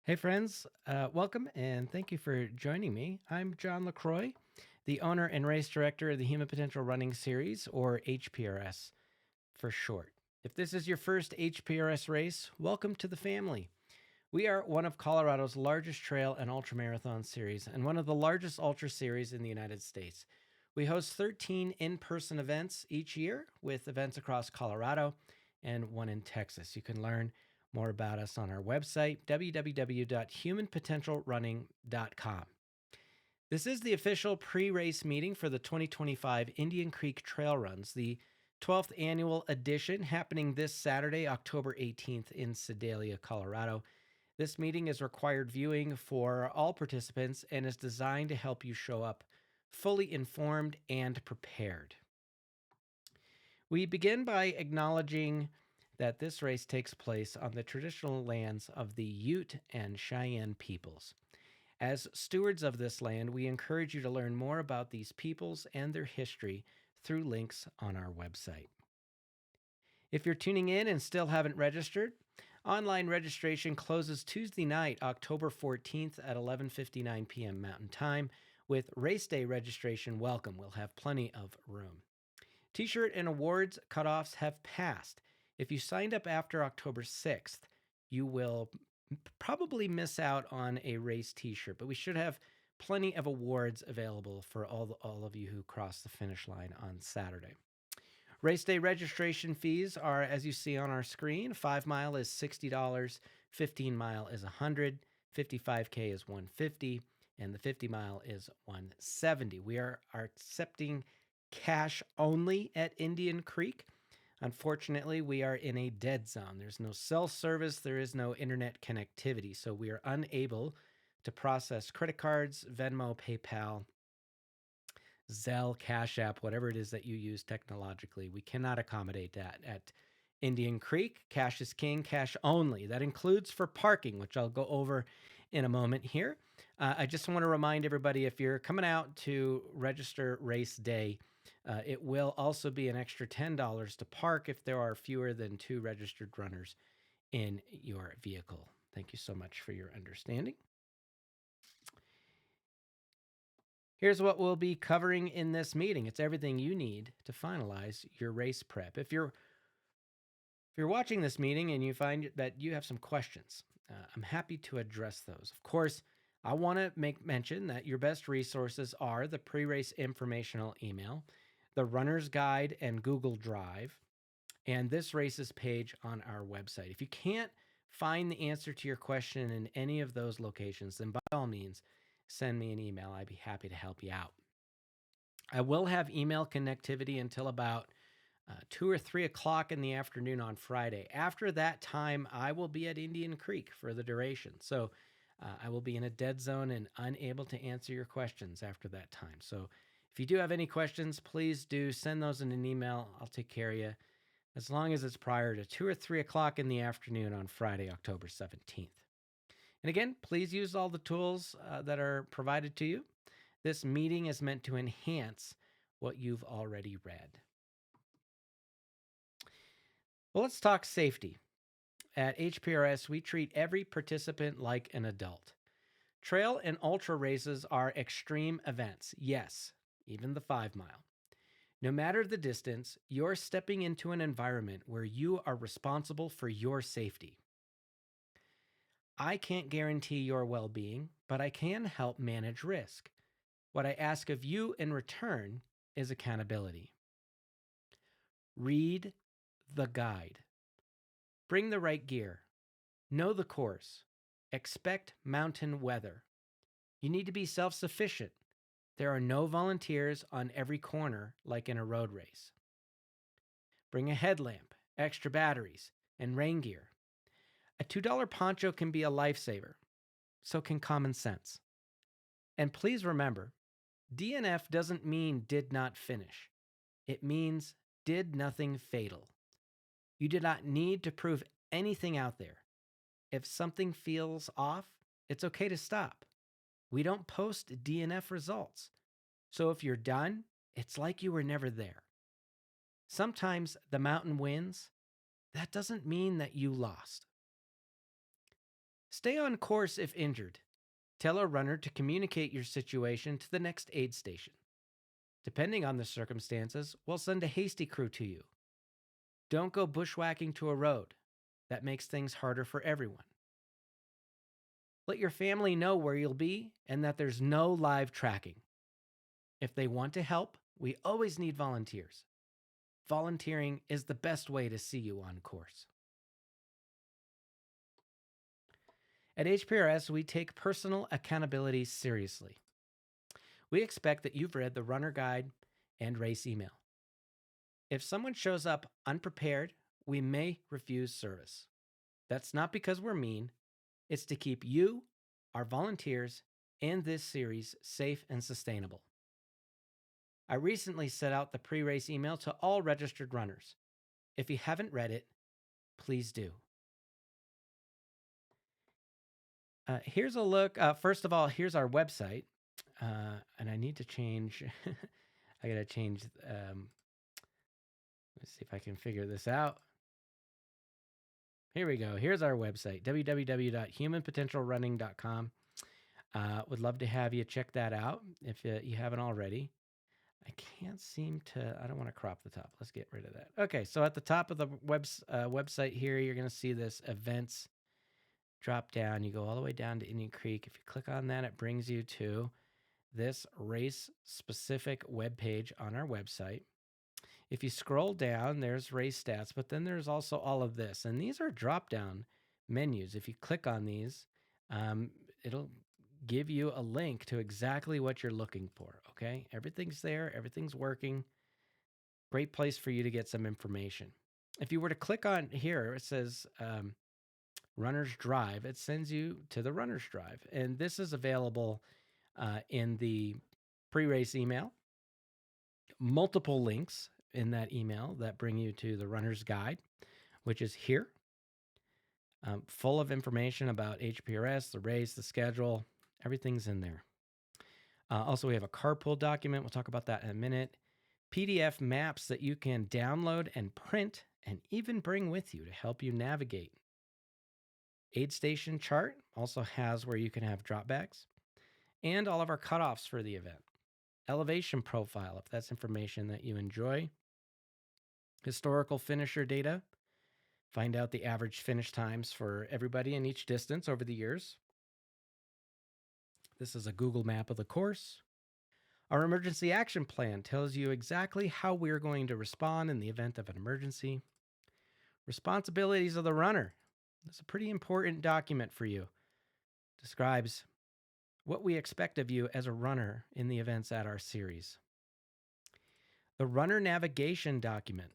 Hey, friends. Welcome and thank you for joining me. I'm John LaCroix, the owner and race director of the Human Potential Running Series, or HPRS for short. If this is your first HPRS race, welcome to the family. We are one of Colorado's largest trail and ultramarathon series and one of the largest ultra series in the United States. We host 13 in person events each year with events across Colorado and one in Texas. You can learn more about us on our website, www.humanpotentialrunning.com. This is the official pre race meeting for the 2025 Indian Creek Trail Runs, the 12th annual edition happening this Saturday, October 18th in Sedalia, Colorado. This meeting is required viewing for all participants and is designed to help you show up fully informed and prepared. We begin by acknowledging that this race takes place on the traditional lands of the Ute and Cheyenne peoples. As stewards of this land, we encourage you to learn more about these peoples and their history through links on our website. If you're tuning in and still haven't registered, online registration closes Tuesday night, October 14th at 11:59 p.m. Mountain Time. With race day registration welcome, we'll have plenty of room. T-shirt and awards cutoffs have passed. If you signed up after October 6th, you will probably miss out on a race T-shirt, but we should have plenty of awards available for all of you who cross the finish line on Saturday. Race day registration fees are, as you see on our screen. 5 mile is $60, 15 mile is $100, 55K is $150, and the 50 mile is $170. We are accepting cash only at Indian Creek. Unfortunately, we are in a dead zone. There's no cell service, there is no internet connectivity, so we are unable to process credit cards, Venmo, PayPal, Zelle, Cash App, whatever it is that you use technologically. We cannot accommodate that at Indian Creek. Cash is king, cash only. That includes for parking, which I'll go over in a moment here. I just want to remind everybody, if you're coming out to register race day, it will also be an extra $10 to park if there are fewer than 2 registered runners in your vehicle. Thank you so much for your understanding. Here's what we'll be covering in this meeting. It's everything you need to finalize your race prep. If you're watching this meeting and you find that you have some questions, I'm happy to address those. Of course, I want to make mention that your best resources are the pre-race informational email, the runner's guide and Google Drive, and this races page on our website. If you can't find the answer to your question in any of those locations, then by all means, send me an email. I'd be happy to help you out. I will have email connectivity until about 2 or 3 o'clock in the afternoon on Friday. After that time, I will be at Indian Creek for the duration. So I will be in a dead zone and unable to answer your questions after that time. So if you do have any questions, please do send those in an email. I'll take care of you as long as it's prior to 2 or 3 o'clock in the afternoon on Friday, October 17th. And again, please use all the tools that are provided to you. This meeting is meant to enhance what you've already read. Well, let's talk safety. At HPRS, we treat every participant like an adult. Trail and ultra races are extreme events, yes, even the 5 mile. No matter the distance, you're stepping into an environment where you are responsible for your safety. I can't guarantee your well-being, but I can help manage risk. What I ask of you in return is accountability. Read the guide. Bring the right gear. Know the course. Expect mountain weather. You need to be self-sufficient. There are no volunteers on every corner like in a road race. Bring a headlamp, extra batteries, and rain gear. A $2 poncho can be a lifesaver. So can common sense. And please remember, DNF doesn't mean did not finish. It means did nothing fatal. You do not need to prove anything out there. If something feels off, it's okay to stop. We don't post DNF results. So if you're done, it's like you were never there. Sometimes the mountain wins. That doesn't mean that you lost. Stay on course if injured. Tell a runner to communicate your situation to the next aid station. Depending on the circumstances, we'll send a hasty crew to you. Don't go bushwhacking to a road. That makes things harder for everyone. Let your family know where you'll be and that there's no live tracking. If they want to help, we always need volunteers. Volunteering is the best way to see you on course. At HPRS, we take personal accountability seriously. We expect that you've read the runner guide and race email. If someone shows up unprepared, we may refuse service. That's not because we're mean. It's to keep you, our volunteers, and this series safe and sustainable. I recently sent out the pre-race email to all registered runners. If you haven't read it, please do. Here's a look. First of all, here's our website. And I need to change. I got to change. Let's see if I can figure this out. Here we go. Here's our website, www.humanpotentialrunning.com. Would love to have you check that out if you haven't already. I can't seem to, I don't want to crop the top. Let's get rid of that. Okay, so at the top of the website here, you're going to see this events drop down. You go all the way down to Indian Creek. If you click on that, it brings you to this race-specific web page on our website. If you scroll down, there's race stats, but then there's also all of this. And these are drop-down menus. If you click on these, it'll give you a link to exactly what you're looking for, okay? Everything's there. Everything's working. Great place for you to get some information. If you were to click on here, it says Runner's Drive. It sends you to the Runner's Drive. And this is available in the pre-race email. Multiple links in that email that bring you to the runner's guide, which is here, full of information about HPRS, the race, the schedule, everything's in there. Also, we have a carpool document. We'll talk about that in a minute. PDF maps that you can download and print and even bring with you to help you navigate. Aid station chart also has where you can have drop bags and all of our cutoffs for the event. Elevation profile, if that's information that you enjoy. Historical finisher data. Find out the average finish times for everybody in each distance over the years. This is a Google map of the course. Our emergency action plan tells you exactly how we're going to respond in the event of an emergency. Responsibilities of the runner. That's a pretty important document for you. Describes what we expect of you as a runner in the events at our series. The runner navigation document.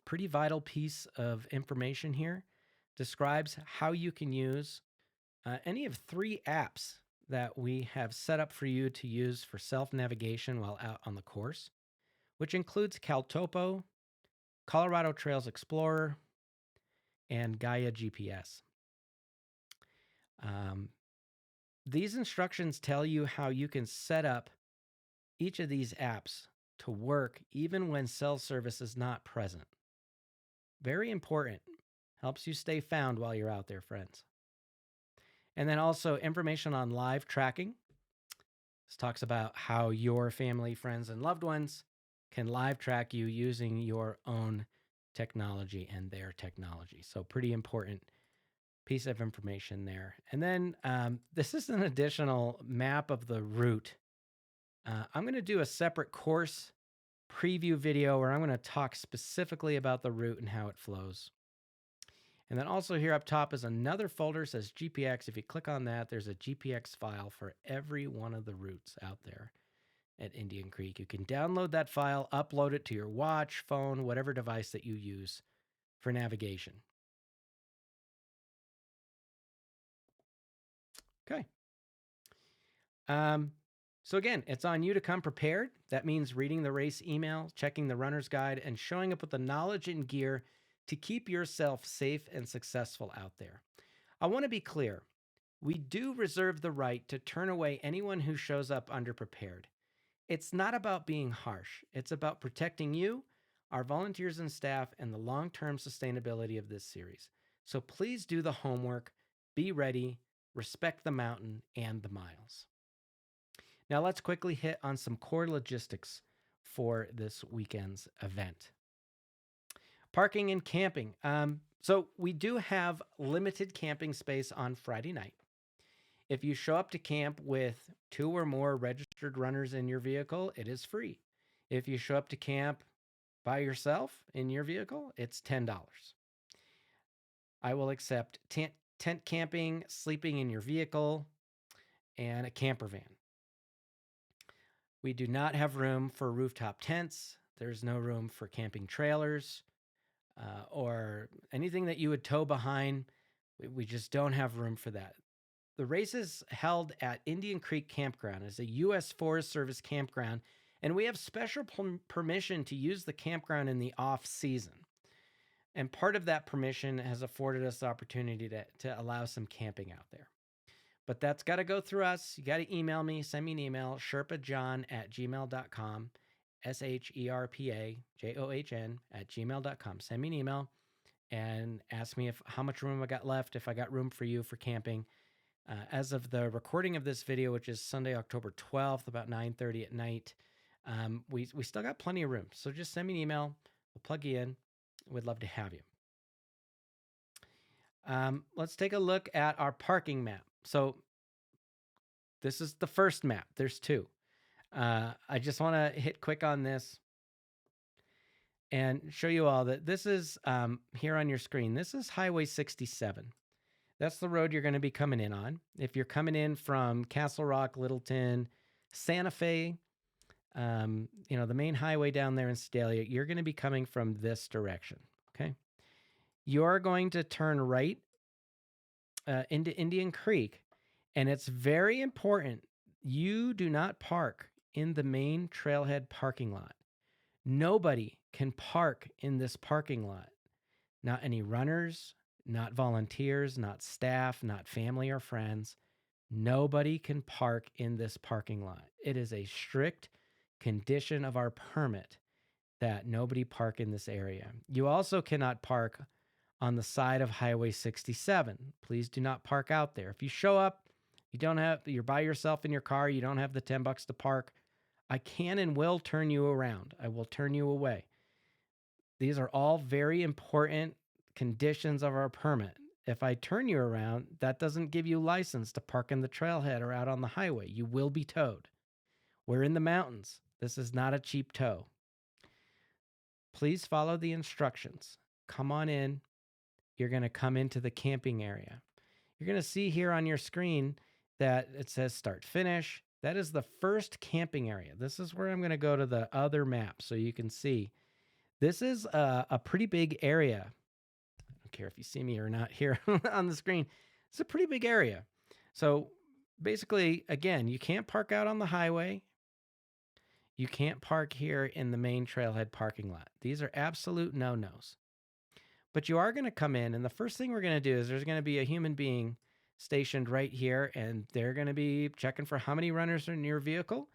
Pretty vital piece of information here. Describes how you can use any of 3 apps that we have set up for you to use for self-navigation while out on the course, which includes CalTopo, Colorado Trails Explorer, and Gaia GPS. These instructions tell you how you can set up each of these apps to work even when cell service is not present. Very important. Helps you stay found while you're out there, friends. And then also information on live tracking. This talks about how your family, friends, and loved ones can live track you using your own technology and their technology. So pretty important piece of information there. And then this is an additional map of the route. I'm going to do a separate course preview video where I'm going to talk specifically about the route and how it flows. And then also here up top is another folder that says GPX. If you click on that, there's a GPX file for every one of the routes out there at Indian Creek. You can download that file, upload it to your watch, phone, whatever device that you use for navigation. Okay. So again, it's on you to come prepared. That means reading the race email, checking the runner's guide, and showing up with the knowledge and gear to keep yourself safe and successful out there. I want to be clear. We do reserve the right to turn away anyone who shows up underprepared. It's not about being harsh. It's about protecting you, our volunteers and staff, and the long-term sustainability of this series. So please do the homework. be ready, respect the mountain and the miles. Now let's quickly hit on some core logistics for this weekend's event. Parking and camping. So we do have limited camping space on Friday night. If you show up to camp with 2 or more registered runners in your vehicle, it is free. If you show up to camp by yourself in your vehicle, it's $10. I will accept tent camping, sleeping in your vehicle, and a camper van. We do not have room for rooftop tents. There's no room for camping trailers or anything that you would tow behind. We just don't have room for that. The race is held at Indian Creek Campground. It's a U.S. Forest Service campground, and we have special permission to use the campground in the off season. And part of that permission has afforded us the opportunity to allow some camping out there. But that's got to go through us. You got to email me, send me an email, sherpajohn@gmail.com, SHERPAJOHN@gmail.com. Send me an email and ask me how much room I got left, if I got room for you for camping. As of the recording of this video, which is Sunday, October 12th, about 9:30 at night, we still got plenty of room. So just send me an email. We'll plug you in. We'd love to have you. Let's take a look at our parking map. So this is the first map. There's 2. I just want to hit quick on this and show you all that this is here on your screen. This is Highway 67. That's the road you're going to be coming in on. If you're coming in from Castle Rock, Littleton, Santa Fe, the main highway down there in Sedalia, you're going to be coming from this direction, okay? You're going to turn right into Indian Creek, and it's very important you do not park in the main trailhead parking lot. Nobody can park in this parking lot. Not any runners, not volunteers, not staff, not family or friends. Nobody can park in this parking lot. It is a strict condition of our permit that nobody park in this area. You also cannot park on the side of Highway 67. Please do not park out there. If you show up, you're by yourself in your car, you don't have the $10 to park, I can and will turn you around. I will turn you away. These are all very important conditions of our permit. If I turn you around, that doesn't give you license to park in the trailhead or out on the highway. You will be towed. We're in the mountains. This is not a cheap tow. Please follow the instructions. Come on in. You're going to come into the camping area. You're going to see here on your screen that it says start finish. That is the first camping area. This is where I'm going to go to the other map so you can see. This is a pretty big area. I don't care if you see me or not here on the screen. It's a pretty big area. So basically, again, you can't park out on the highway. You can't park here in the main trailhead parking lot. These are absolute no-nos. But you are going to come in, and the first thing we're going to do is there's going to be a human being stationed right here, and they're going to be checking for how many runners are in your vehicle.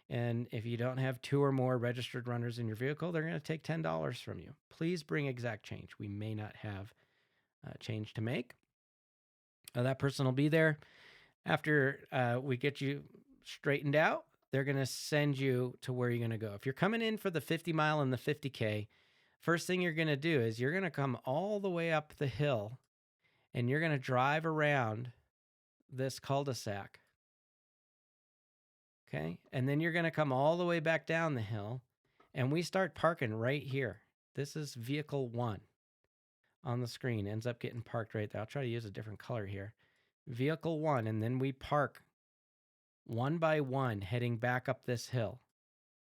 And if you don't have 2 or more registered runners in your vehicle, they're going to take $10 from you. Please bring exact change. We may not have change to make. That person will be there. After we get you straightened out, they're going to send you to where you're going to go. If you're coming in for the 50 mile and the 50K, first thing you're going to do is you're going to come all the way up the hill, and you're going to drive around this cul-de-sac. Okay. And then you're going to come all the way back down the hill, and we start parking right here. This is vehicle 1 on the screen. Ends up getting parked right there. I'll try to use a different color here. Vehicle 1. And then we park one by one heading back up this hill.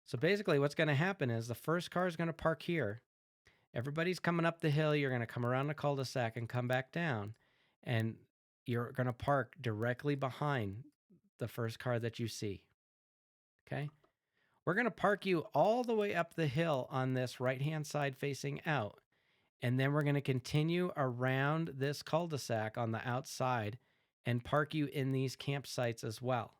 So basically what's going to happen is the first car is going to park here. Everybody's coming up the hill. You're going to come around the cul-de-sac and come back down, and you're going to park directly behind the first car that you see. Okay. We're going to park you all the way up the hill on this right-hand side facing out. And then we're going to continue around this cul-de-sac on the outside and park you in these campsites as well.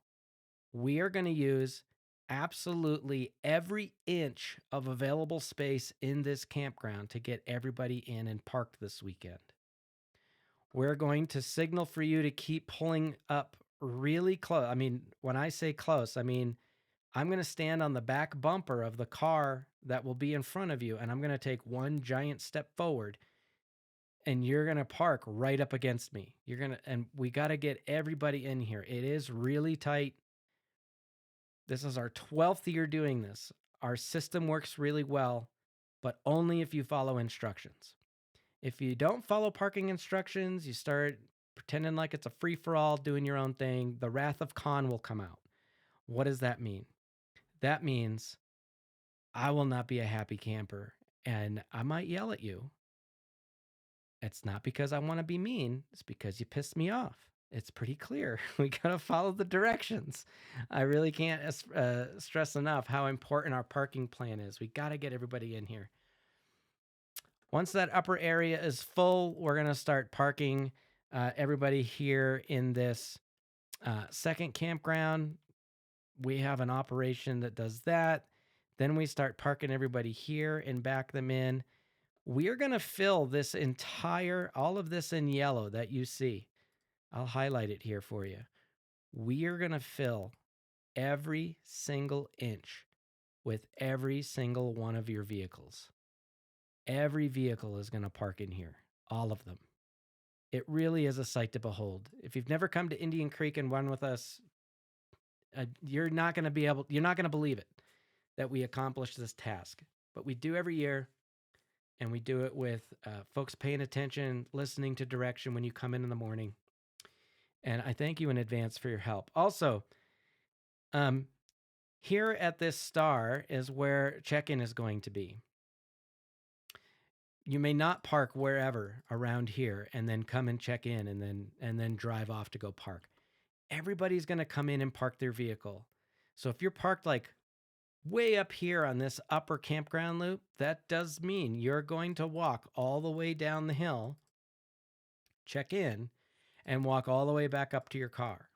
We are going to use absolutely every inch of available space in this campground to get everybody in and parked this weekend. We're going to signal for you to keep pulling up really close. I mean, when I say close, I mean, I'm going to stand on the back bumper of the car that will be in front of you, and I'm going to take one giant step forward, and you're going to park right up against me. And we got to get everybody in here. It is really tight. This is our 12th year doing this. Our system works really well, but only if you follow instructions. If you don't follow parking instructions, you start pretending like it's a free for all, doing your own thing, the wrath of Khan will come out. What does that mean? That means I will not be a happy camper and I might yell at you. It's not because I want to be mean, it's because you pissed me off. It's pretty clear. We got to follow the directions. I really can't stress enough how important our parking plan is. We got to get everybody in here. Once that upper area is full, we're going to start parking everybody here in this second campground. We have an operation that does that. Then we start parking everybody here and back them in. We are going to fill this all of this in yellow that you see. I'll highlight it here for you. We are going to fill every single inch with every single one of your vehicles. Every vehicle is going to park in here, all of them. It really is a sight to behold. If you've never come to Indian Creek and run with us, you're not going to believe it that we accomplished this task. But we do every year, and we do it with folks paying attention, listening to direction when you come in the morning. And I thank you in advance for your help. Also, here at this star is where check-in is going to be. You may not park wherever around here and then come and check in and then drive off to go park. Everybody's going to come in and park their vehicle. So if you're parked like way up here on this upper campground loop, that does mean you're going to walk all the way down the hill, check in, and walk all the way back up to your car.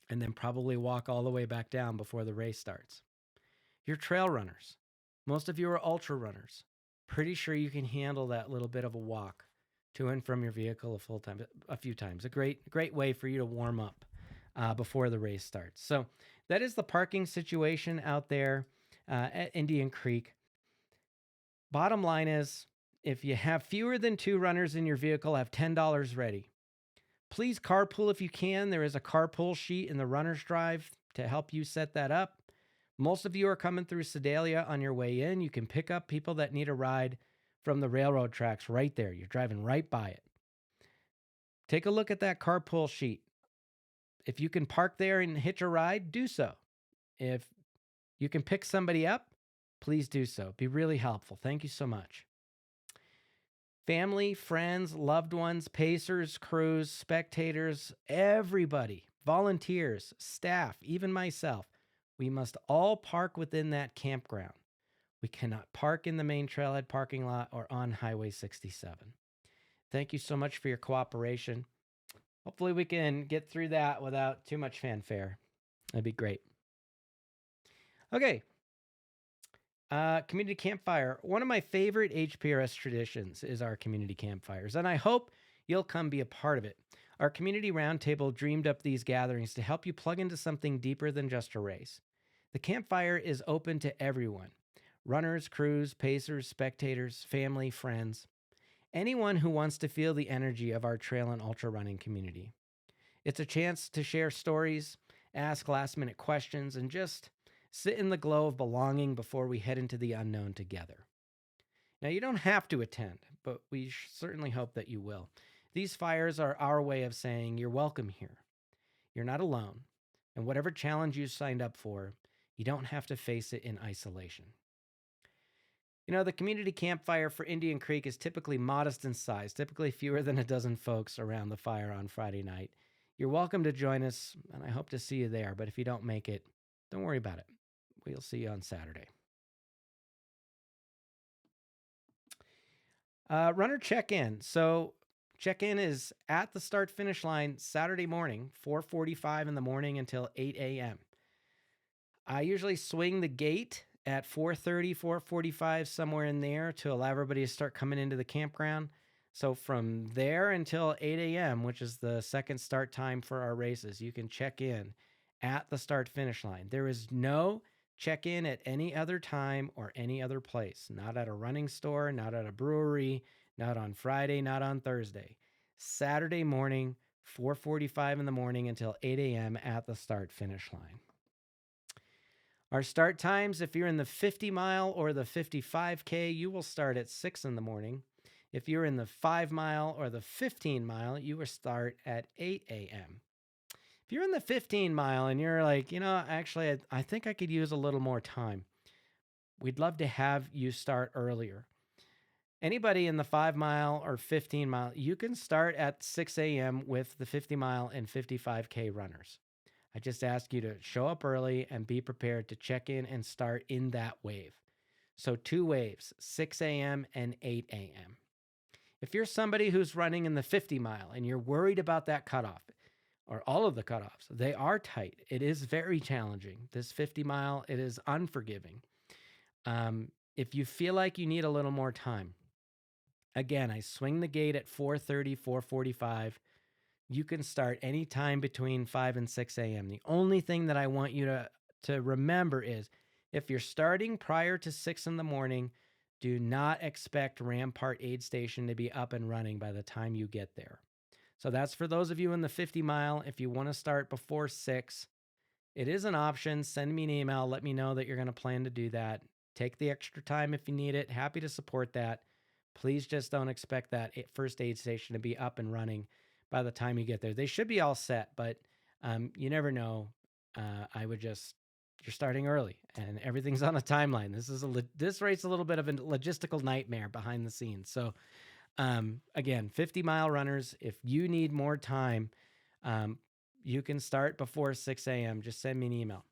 And then probably walk all the way back down before the race starts. You're trail runners. Most of you are ultra runners. Pretty sure you can handle that little bit of a walk to and from your vehicle a few times. A great way for you to warm up before the race starts. So that is the parking situation out there at Indian Creek. Bottom line is, if you have fewer than 2 runners in your vehicle, have $10 ready. Please carpool if you can. There is a carpool sheet in the runner's drive to help you set that up. Most of you are coming through Sedalia on your way in. You can pick up people that need a ride from the railroad tracks right there. You're driving right by it. Take a look at that carpool sheet. If you can park there and hitch a ride, do so. If you can pick somebody up, please do so. It'd be really helpful. Thank you so much. Family, friends, loved ones, pacers, crews, spectators, everybody, volunteers, staff, even myself, we must all park within that campground. We cannot park in the main trailhead parking lot or on Highway 67. Thank you so much for your cooperation. Hopefully we can get through that without too much fanfare. That'd be great. Okay. Community campfire. One of my favorite HPRS traditions is our community campfires, and I hope you'll come be a part of it. Our community roundtable dreamed up these gatherings to help you plug into something deeper than just a race. The campfire is open to everyone: runners, crews, pacers, spectators, family, friends, anyone who wants to feel the energy of our trail and ultra running community. It's a chance to share stories, ask last-minute questions, and just sit in the glow of belonging before we head into the unknown together. Now, you don't have to attend, but we certainly hope that you will. These fires are our way of saying you're welcome here. You're not alone, and whatever challenge you signed up for, you don't have to face it in isolation. You know, the community campfire for Indian Creek is typically modest in size, typically fewer than a dozen folks around the fire on Friday night. You're welcome to join us, and I hope to see you there, but if you don't make it, don't worry about it. We'll see you on Saturday. Runner check-in. So check-in is at the start-finish line Saturday morning, 4:45 in the morning until 8 a.m. I usually swing the gate at 4:30, 4:45, somewhere in there, to allow everybody to start coming into the campground. So from there until 8 a.m., which is the second start time for our races, you can check in at the start finish line. There is no check in at any other time or any other place, not at a running store, not at a brewery, not on Friday, not on Thursday. Saturday morning, 4:45 in the morning until 8 a.m. at the start finish line. Our start times, if you're in the 50 mile or the 55K, you will start at 6 in the morning. If you're in the 5 mile or the 15 mile, you will start at 8 a.m. If you're in the 15 mile and you're like, actually, I think I could use a little more time, we'd love to have you start earlier. Anybody in the 5 mile or 15 mile, you can start at 6 a.m. with the 50 mile and 55K runners. I just ask you to show up early and be prepared to check in and start in that wave. So 2 waves, 6 a.m. and 8 a.m. If you're somebody who's running in the 50 mile and you're worried about that cutoff, or all of the cutoffs, they are tight. It is very challenging. This 50 mile, it is unforgiving. If you feel like you need a little more time, again, I swing the gate at 4:30, 4:45. You can start anytime between 5 and 6 a.m. The only thing that I want you to remember is if you're starting prior to 6 in the morning, do not expect Rampart Aid Station to be up and running by the time you get there. So that's for those of you in the 50 mile. If you want to start before 6, it is an option. Send me an email. Let me know that you're going to plan to do that. Take the extra time if you need it. Happy to support that. Please just don't expect that first aid station to be up and running by the time you get there. They should be all set, but you never know. You're starting early and everything's on a timeline. This race is a little bit of a logistical nightmare behind the scenes. So again, 50 mile runners, if you need more time, you can start before 6 a.m. Just send me an email.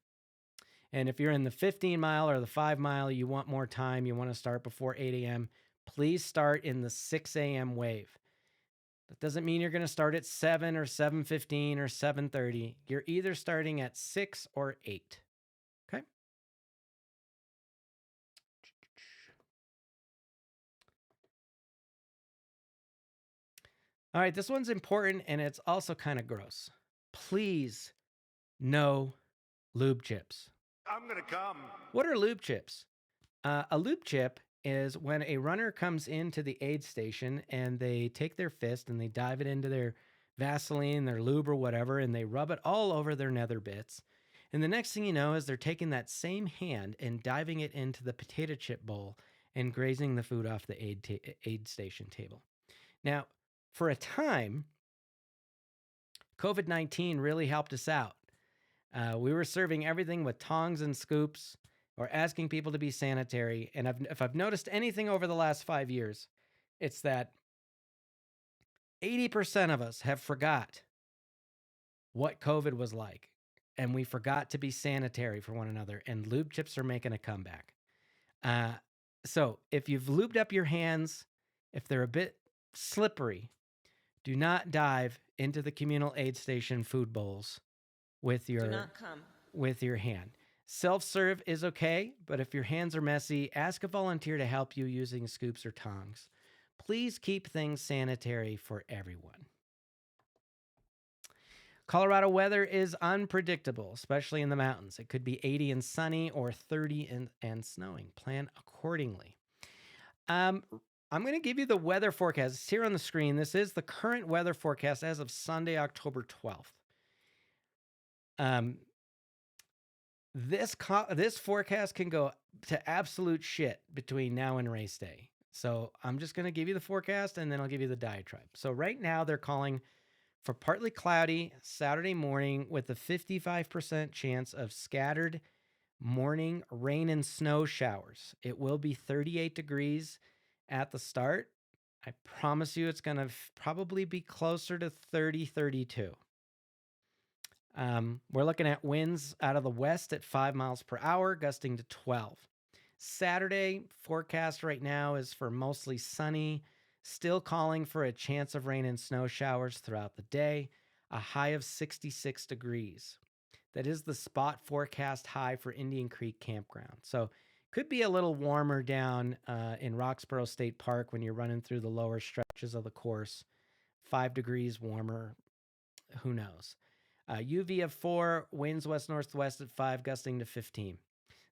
And if you're in the 15 mile or the 5 mile, you want more time, you want to start before 8 a.m., please start in the 6 a.m. wave. That doesn't mean you're going to start at 7 or 7:15 or 7:30. You're either starting at 6 or 8. Okay? All right, this one's important and it's also kind of gross. Please, no lube chips. I'm going to come. What are lube chips? A lube chip is when a runner comes into the aid station and they take their fist and they dive it into their Vaseline, their lube or whatever, and they rub it all over their nether bits. And the next thing you know is they're taking that same hand and diving it into the potato chip bowl and grazing the food off the aid station table. Now, for a time, COVID-19 really helped us out. We were serving everything with tongs and scoops, or asking people to be sanitary. And if I've noticed anything over the last 5 years, it's that 80% of us have forgot what COVID was like. And we forgot to be sanitary for one another. And lube chips are making a comeback. So if you've lubed up your hands, if they're a bit slippery, do not dive into the communal aid station food bowls with your hand. Self-serve is okay, but if your hands are messy, ask a volunteer to help you using scoops or tongs. Please keep things sanitary for everyone. Colorado weather is unpredictable, especially in the mountains. It could be 80 and sunny or 30 and snowing. Plan accordingly. I'm going to give you the weather forecast. It's here on the screen. This is the current weather forecast as of Sunday, October 12th. This forecast can go to absolute shit between now and race day. So I'm just going to give you the forecast and then I'll give you the diatribe. So right now they're calling for partly cloudy Saturday morning with a 55% chance of scattered morning rain and snow showers. It will be 38 degrees at the start. I promise you it's going to probably be closer to 30, 32. We're looking at winds out of the west at 5 miles per hour, gusting to 12. Saturday forecast right now is for mostly sunny, still calling for a chance of rain and snow showers throughout the day, a high of 66 degrees. That is the spot forecast high for Indian Creek Campground. So Could be a little warmer down in Roxborough State Park when you're running through the lower stretches of the course. 5 degrees warmer. Who knows? UV of 4, winds west-northwest at 5, gusting to 15.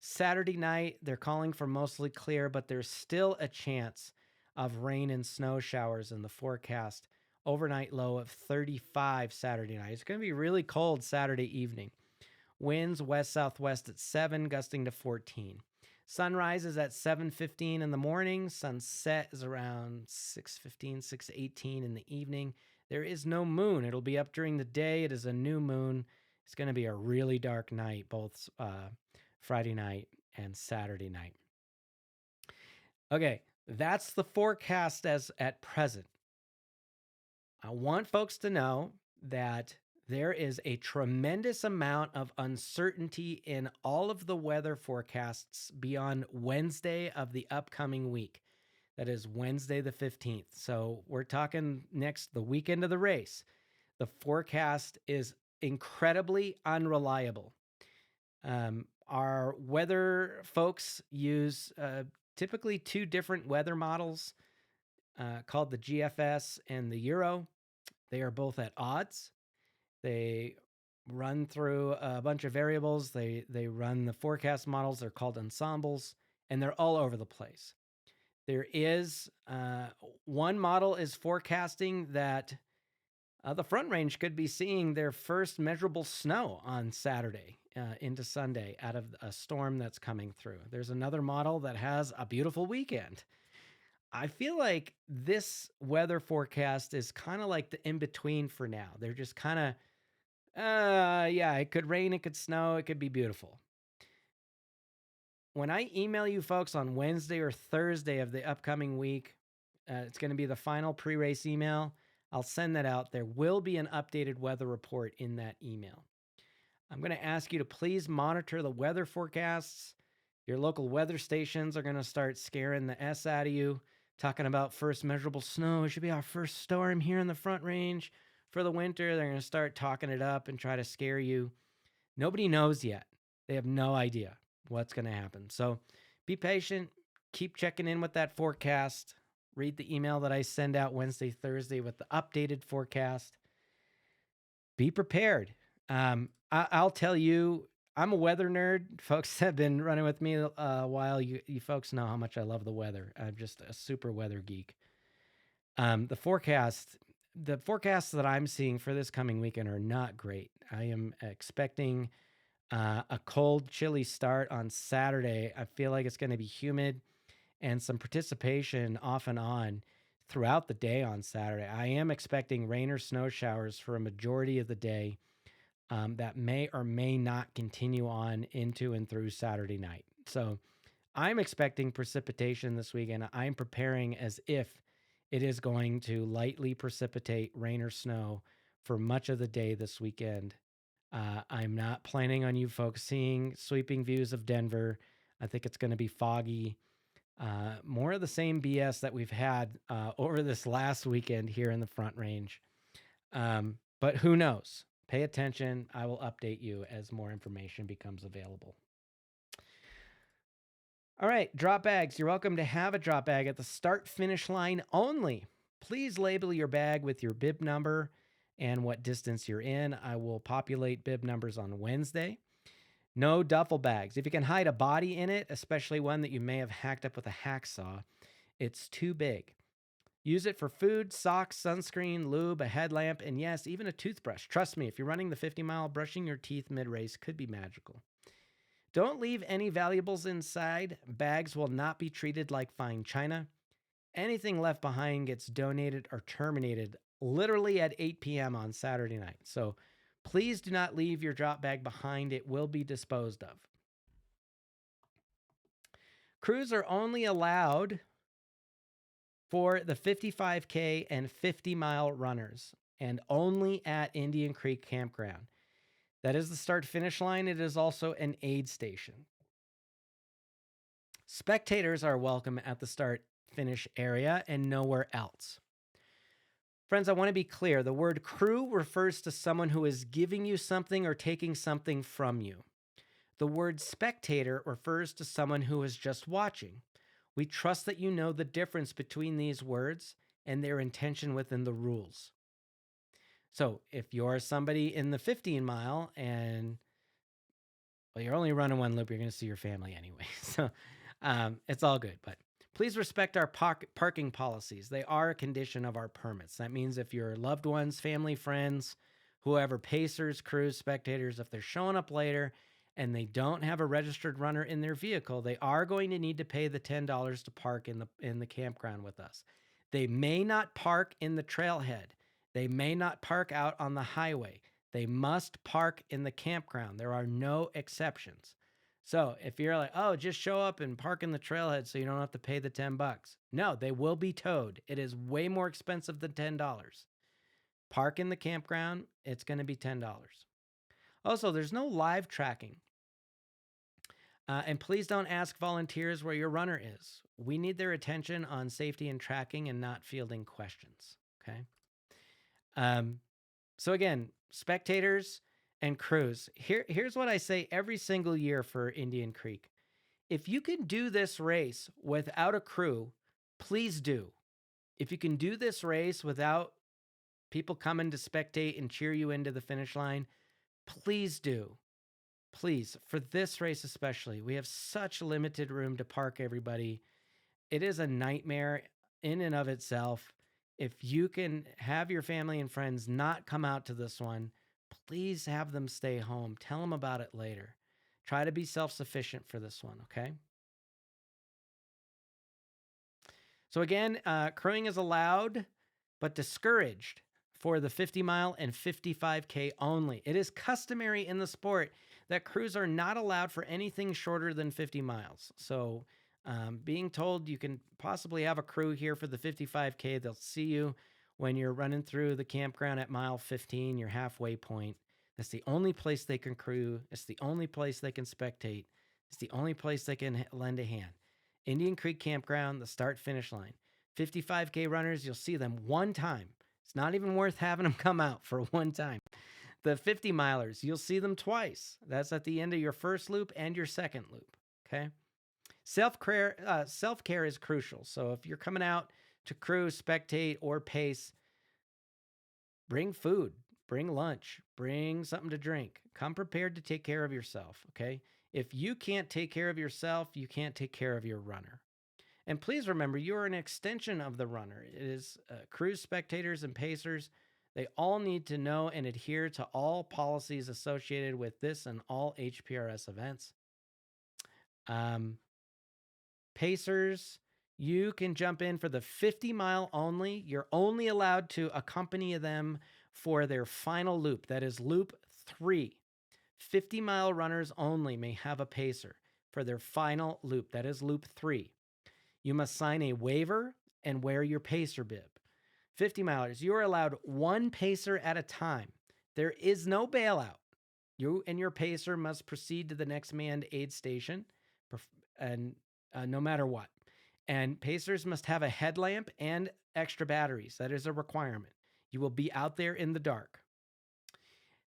Saturday night, they're calling for mostly clear, but there's still a chance of rain and snow showers in the forecast. Overnight low of 35 Saturday night. It's going to be really cold Saturday evening. Winds west-southwest at 7, gusting to 14. Sunrise is at 7:15 in the morning. Sunset is around 6:15, 6:18 in the evening. There is no moon. It'll be up during the day. It is a new moon. It's going to be a really dark night, both Friday night and Saturday night. Okay, that's the forecast as at present. I want folks to know that there is a tremendous amount of uncertainty in all of the weather forecasts beyond Wednesday of the upcoming week. That is Wednesday the 15th. So we're talking the weekend of the race. The forecast is incredibly unreliable. Our weather folks use typically 2 different weather models called the GFS and the Euro. They are both at odds. They run through a bunch of variables. They run the forecast models. They're called ensembles, and they're all over the place. There is one model is forecasting that the Front Range could be seeing their first measurable snow on Saturday into Sunday out of a storm that's coming through. There's another model that has a beautiful weekend. I feel like this weather forecast is kind of like the in-between for now. They're just kind of, yeah, it could rain, it could snow, it could be beautiful. When I email you folks on Wednesday or Thursday of the upcoming week, it's going to be the final pre-race email. I'll send that out. There will be an updated weather report in that email. I'm going to ask you to please monitor the weather forecasts. Your local weather stations are going to start scaring the S out of you, talking about first measurable snow. It should be our first storm here in the Front Range for the winter. They're going to start talking it up and try to scare you. Nobody knows yet. They have no idea what's going to happen. So be patient. Keep checking in with that forecast. Read the email that I send out Wednesday, Thursday with the updated forecast. Be prepared. I'll tell you, I'm a weather nerd. Folks have been running with me a while. You folks know how much I love the weather. I'm just a super weather geek. The forecasts that I'm seeing for this coming weekend are not great. I am expecting a cold, chilly start on Saturday. I feel like it's going to be humid and some precipitation off and on throughout the day on Saturday. I am expecting rain or snow showers for a majority of the day that may or may not continue on into and through Saturday night. So I'm expecting precipitation this weekend. I'm preparing as if it is going to lightly precipitate rain or snow for much of the day this weekend. I'm not planning on you folks seeing sweeping views of Denver. I think it's going to be foggy. More of the same BS that we've had over this last weekend here in the Front Range. But who knows? Pay attention. I will update you as more information becomes available. All right, drop bags. You're welcome to have a drop bag at the start-finish line only. Please label your bag with your bib number and what distance you're in. I will populate bib numbers on Wednesday. No duffel bags. If you can hide a body in it, especially one that you may have hacked up with a hacksaw, it's too big. Use it for food, socks, sunscreen, lube, a headlamp, and yes, even a toothbrush. Trust me, if you're running the 50-mile, brushing your teeth mid-race could be magical. Don't leave any valuables inside. Bags will not be treated like fine china. Anything left behind gets donated or terminated literally at 8 p.m. on Saturday night. So please do not leave your drop bag behind. It will be disposed of. Crews are only allowed for the 55K and 50-mile runners, and only at Indian Creek Campground. That is the start-finish line. It is also an aid station. Spectators are welcome at the start-finish area and nowhere else. Friends, I want to be clear. The word crew refers to someone who is giving you something or taking something from you. The word spectator refers to someone who is just watching. We trust that you know the difference between these words and their intention within the rules. So if you're somebody in the 15 mile and you're only running one loop, you're going to see your family anyway. So it's all good. But please respect our parking policies. They are a condition of our permits. That means if your loved ones, family, friends, whoever, pacers, crews, spectators, if they're showing up later and they don't have a registered runner in their vehicle, they are going to need to pay the $10 to park in the campground with us. They may not park in the trailhead. They may not park out on the highway. They must park in the campground. There are no exceptions. So if you're like, oh, just show up and park in the trailhead so you don't have to pay the $10. No, they will be towed. It is way more expensive than $10. Park in the campground, it's going to be $10. Also, there's no live tracking. And please don't ask volunteers where your runner is. We need their attention on safety and tracking and not fielding questions. Okay. So again, spectators and crews. Here's what I say every single year for Indian Creek. If you can do this race without a crew, please do. If you can do this race without people coming to spectate and cheer you into the finish line, please do. Please, for this race especially, we have such limited room to park everybody. It is a nightmare in and of itself. If you can have your family and friends not come out to this one, please have them stay home. Tell them about it later. Try to be self-sufficient for this one, okay? So again, crewing is allowed, but discouraged for the 50 mile and 55K only. It is customary in the sport that crews are not allowed for anything shorter than 50 miles. So being told you can possibly have a crew here for the 55K, they'll see you when you're running through the campground at mile 15, your halfway point. That's the only place they can crew. It's the only place they can spectate. It's the only place they can lend a hand. Indian Creek Campground, the start-finish line. 55K runners, you'll see them one time. It's not even worth having them come out for one time. The 50 milers, you'll see them twice. That's at the end of your first loop and your second loop, okay? Self-care is crucial. So if you're coming out to crew, spectate, or pace, bring food, bring lunch, bring something to drink. Come prepared to take care of yourself, okay? If you can't take care of yourself, you can't take care of your runner. And please remember, you are an extension of the runner. It is crews, spectators, and pacers. They all need to know and adhere to all policies associated with this and all HPRS events. Pacers, you can jump in for the 50 mile only. You're only allowed to accompany them for their final loop. That is loop 3. 50 mile runners only may have a pacer for their final loop. That is loop 3. You must sign a waiver and wear your pacer bib. 50 milers, you are allowed one pacer at a time. There is no bailout. You and your pacer must proceed to the next manned aid station, and no matter what. And pacers must have a headlamp and extra batteries. That is a requirement. You will be out there in the dark.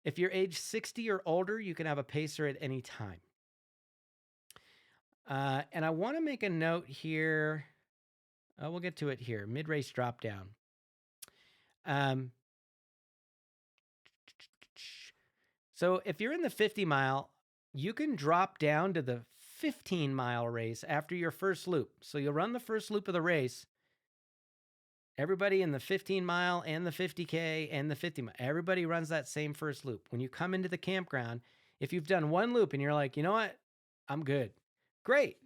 If you're age 60 or older, you can have a pacer at any time. And I want to make a note here. We'll get to it here. Mid-race drop down. So if you're in the 50 mile, you can drop down to the 15 mile race after your first loop. So you'll run the first loop of the race. Everybody in the 15 mile and the 50K and the 50 mile, everybody runs that same first loop. When you come into the campground, if you've done one loop and you're like, you know what, I'm good. Great.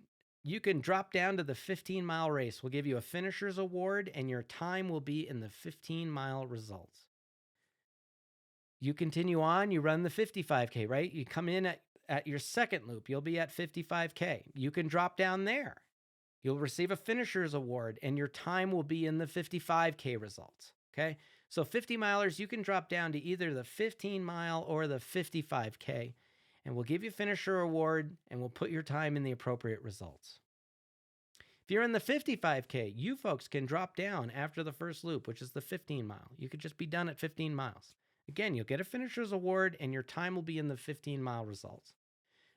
You can drop down to the 15 mile race. We'll give you a finisher's award and your time will be in the 15 mile results. You continue on, you run the 55K, right? You come in at your second loop, you'll be at 55K. You can drop down there. You'll receive a finisher's award and your time will be in the 55K results, okay? So 50 milers, you can drop down to either the 15 mile or the 55K, and we'll give you a finisher award and we'll put your time in the appropriate results. If you're in the 55K, you folks can drop down after the first loop, which is the 15 mile. You could just be done at 15 miles. Again, you'll get a finisher's award and your time will be in the 15 mile results.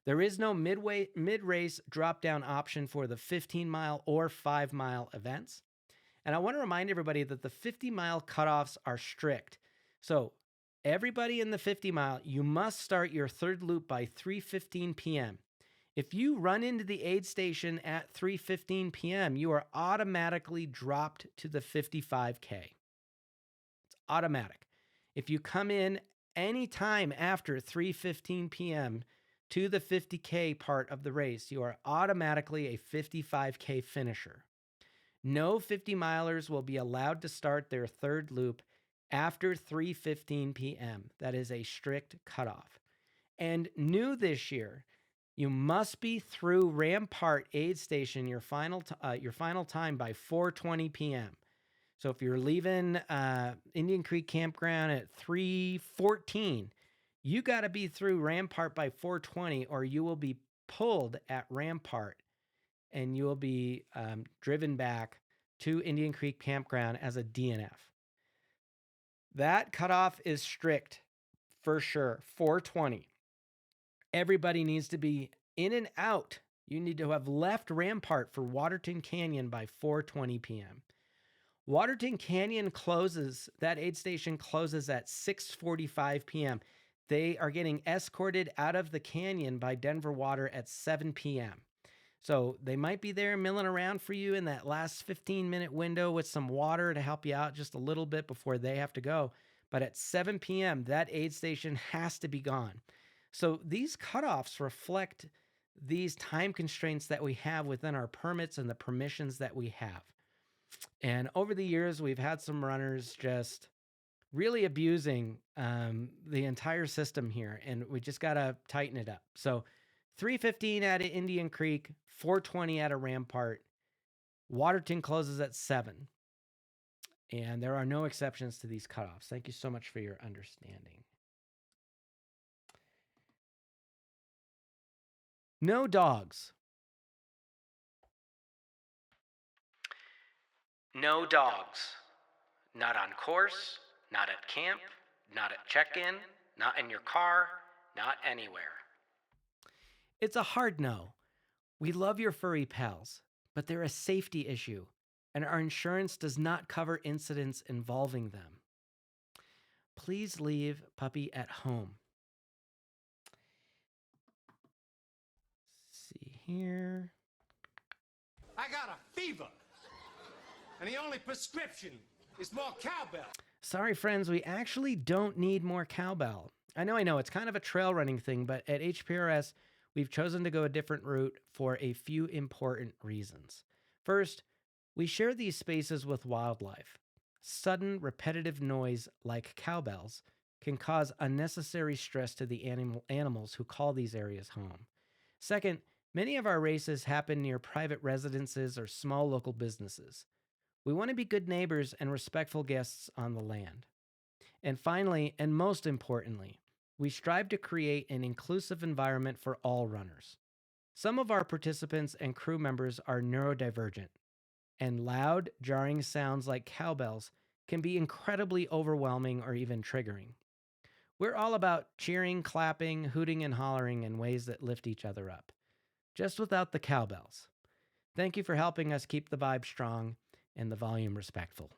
There is no mid-race drop-down option for the 15-mile or 5-mile events. And I want to remind everybody that the 50-mile cutoffs are strict. So everybody in the 50-mile, you must start your third loop by 3:15 p.m. If you run into the aid station at 3:15 p.m., you are automatically dropped to the 55K. It's automatic. If you come in any time after 3:15 p.m. to the 50K part of the race, you are automatically a 55K finisher. No 50-milers will be allowed to start their third loop after 3:15 p.m. That is a strict cutoff. And new this year, you must be through Rampart Aid Station your final time by 4:20 p.m. So if you're leaving Indian Creek Campground at 3:14, you got to be through Rampart by 4:20, or you will be pulled at Rampart and you will be driven back to Indian Creek Campground as a DNF. That cutoff is strict for sure, 4:20. Everybody needs to be in and out. You need to have left Rampart for Waterton Canyon by 4:20 p.m. Waterton Canyon closes, that aid station closes at 6:45 p.m. They are getting escorted out of the canyon by Denver Water at 7 p.m. So they might be there milling around for you in that last 15-minute window with some water to help you out just a little bit before they have to go. But at 7 p.m., that aid station has to be gone. So these cutoffs reflect these time constraints that we have within our permits and the permissions that we have. And over the years, we've had some runners just really abusing the entire system here, and we just got to tighten it up. So 3:15 out of Indian Creek, 4:20 out of Rampart. Waterton closes at 7. And there are no exceptions to these cutoffs. Thank you so much for your understanding. No dogs. No dogs. Not on course, not at camp, not at check-in, not in your car, not anywhere. It's a hard no. We love your furry pals, but they're a safety issue, and our insurance does not cover incidents involving them. Please leave puppy at home. Let's see here. I got a fever, and the only prescription is more cowbell. Sorry, friends, we actually don't need more cowbell. I know, it's kind of a trail running thing, but at HPRS, we've chosen to go a different route for a few important reasons. First, we share these spaces with wildlife. Sudden, repetitive noise like cowbells can cause unnecessary stress to the animals who call these areas home. Second, many of our races happen near private residences or small local businesses. We want to be good neighbors and respectful guests on the land. And finally, and most importantly, we strive to create an inclusive environment for all runners. Some of our participants and crew members are neurodivergent, and loud, jarring sounds like cowbells can be incredibly overwhelming or even triggering. We're all about cheering, clapping, hooting, and hollering in ways that lift each other up, just without the cowbells. Thank you for helping us keep the vibe strong and the volume respectful.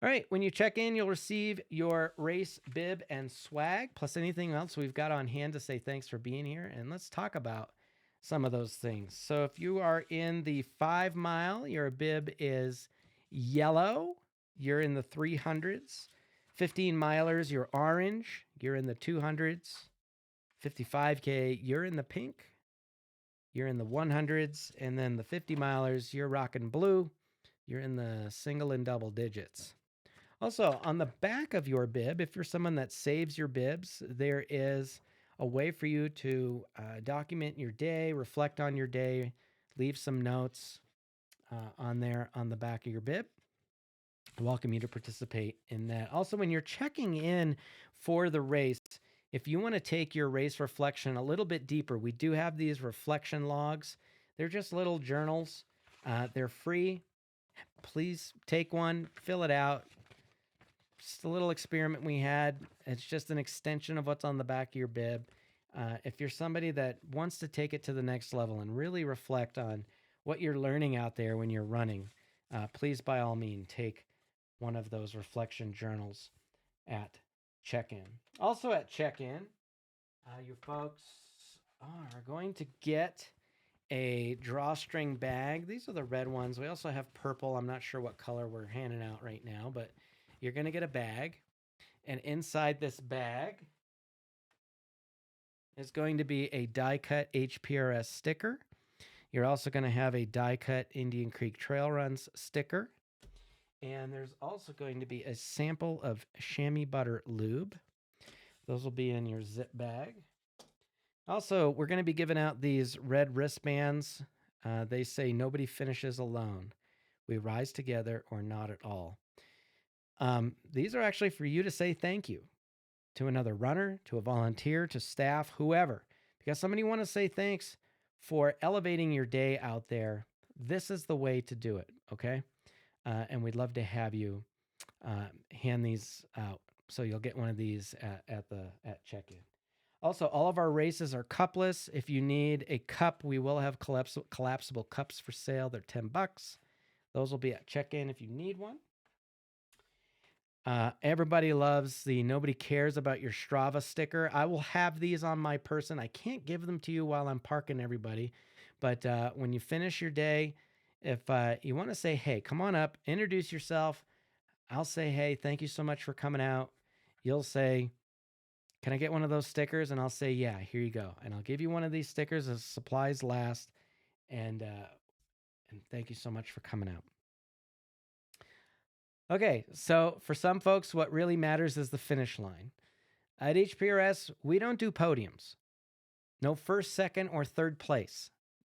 All right, when you check in, you'll receive your race bib and swag, plus anything else we've got on hand to say thanks for being here. And let's talk about some of those things. So if you are in the 5 mile, your bib is yellow. You're in the 300s. 15 milers, you're orange. You're in the 200s. 55K, you're in the pink. You're in the 100s. And then the 50 milers, you're rocking blue. You're in the single and double digits. Also, on the back of your bib, if you're someone that saves your bibs, there is a way for you to document your day, reflect on your day, leave some notes on there on the back of your bib. I welcome you to participate in that. Also, when you're checking in for the race, if you want to take your race reflection a little bit deeper, we do have these reflection logs. They're just little journals. They're free. Please take one, fill it out, just a little experiment we had. It's just an extension of what's on the back of your bib. If you're somebody that wants to take it to the next level and really reflect on what you're learning out there when you're running, please, by all means, take one of those reflection journals at check-in. Also at check-in, you folks are going to get a drawstring bag. These are the red ones. We also have purple. I'm not sure what color we're handing out right now, but you're going to get a bag. And inside this bag is going to be a die-cut HPRS sticker. You're also going to have a die-cut Indian Creek Trail Runs sticker. And there's also going to be a sample of chamois butter lube. Those will be in your zip bag. Also, we're going to be giving out these red wristbands. They say nobody finishes alone. We rise together or not at all. These are actually for you to say thank you to another runner, to a volunteer, to staff, whoever. Because somebody want to say thanks for elevating your day out there. This is the way to do it, okay? And we'd love to have you hand these out. So you'll get one of these at check-in. Also, all of our races are cupless. If you need a cup, we will have collapsible cups for sale. They're $10. Those will be at check-in if you need one. Everybody loves the nobody cares about your Strava sticker. I will have these on my person. I can't give them to you while I'm parking everybody. But when you finish your day, if you want to say, hey, come on up, introduce yourself. I'll say, hey, thank you so much for coming out. You'll say, can I get one of those stickers? And I'll say, yeah, here you go. And I'll give you one of these stickers as supplies last. And thank you so much for coming out. Okay, so for some folks, what really matters is the finish line. At HPRS, we don't do podiums. No first, second, or third place.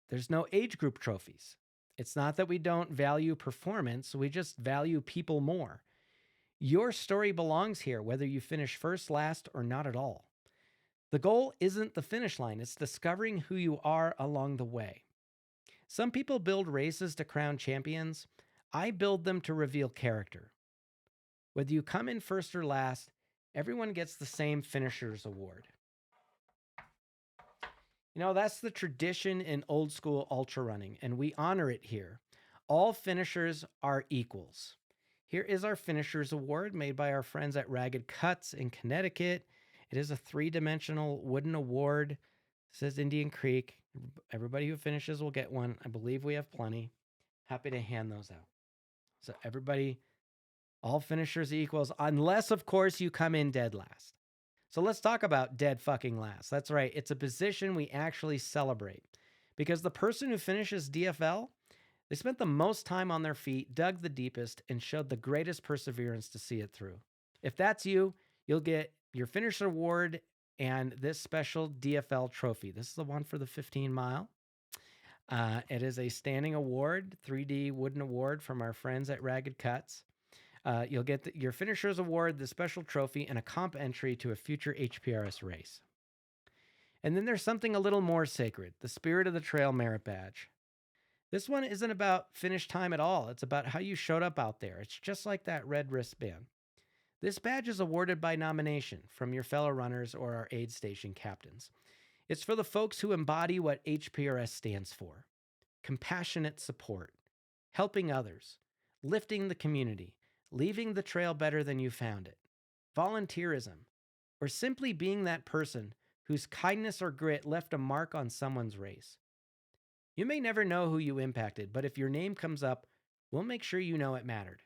There's no age group trophies. It's not that we don't value performance, we just value people more. Your story belongs here, whether you finish first, last, or not at all. The goal isn't the finish line, it's discovering who you are along the way. Some people build races to crown champions. I build them to reveal character. Whether you come in first or last, everyone gets the same finisher's award. You know, that's the tradition in old school ultra running, and we honor it here. All finishers are equals. Here is our Finisher's Award made by our friends at Ragged Cuts in Connecticut. It is a 3-dimensional wooden award. It says Indian Creek. Everybody who finishes will get one. I believe we have plenty. Happy to hand those out. So everybody, all finishers equals, unless, of course, you come in dead last. So let's talk about dead fucking last. That's right. It's a position we actually celebrate. Because the person who finishes DFL, they spent the most time on their feet, dug the deepest, and showed the greatest perseverance to see it through. If that's you, you'll get your Finisher Award and this special DFL trophy. This is the one for the 15 mile. It is a standing award, 3D wooden award from our friends at Ragged Cuts. You'll get your Finisher's Award, the special trophy, and a comp entry to a future HPRS race. And then there's something a little more sacred, the Spirit of the Trail Merit Badge. This one isn't about finish time at all. It's about how you showed up out there. It's just like that red wristband. This badge is awarded by nomination from your fellow runners or our aid station captains. It's for the folks who embody what HPRS stands for: compassionate support, helping others, lifting the community, leaving the trail better than you found it, volunteerism, or simply being that person whose kindness or grit left a mark on someone's race. You may never know who you impacted, but if your name comes up, we'll make sure you know it mattered.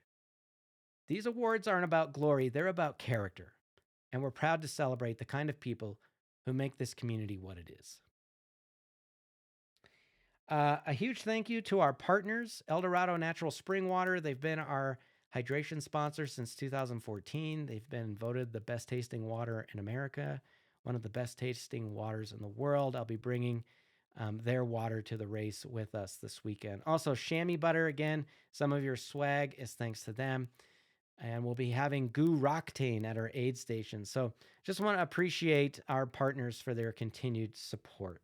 These awards aren't about glory, they're about character, and we're proud to celebrate the kind of people who make this community what it is. A huge thank you to our partners, El Dorado Natural Spring Water. They've been our hydration sponsor since 2014. They've been voted the best tasting water in America, one of the best tasting waters in the world. I'll be bringing their water to the race with us this weekend. Also, chamois butter, again, some of your swag is thanks to them. And we'll be having Goo Roctane at our aid station. So just want to appreciate our partners for their continued support.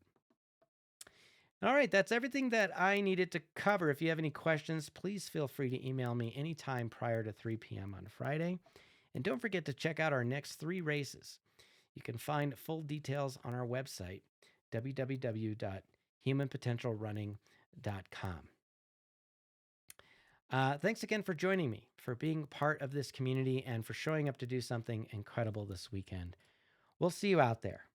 All right, that's everything that I needed to cover. If you have any questions, please feel free to email me anytime prior to 3 p.m. on Friday. And don't forget to check out our next 3 races. You can find full details on our website, www.humanpotentialrunning.com. Thanks again for joining me, for being part of this community, and for showing up to do something incredible this weekend. We'll see you out there.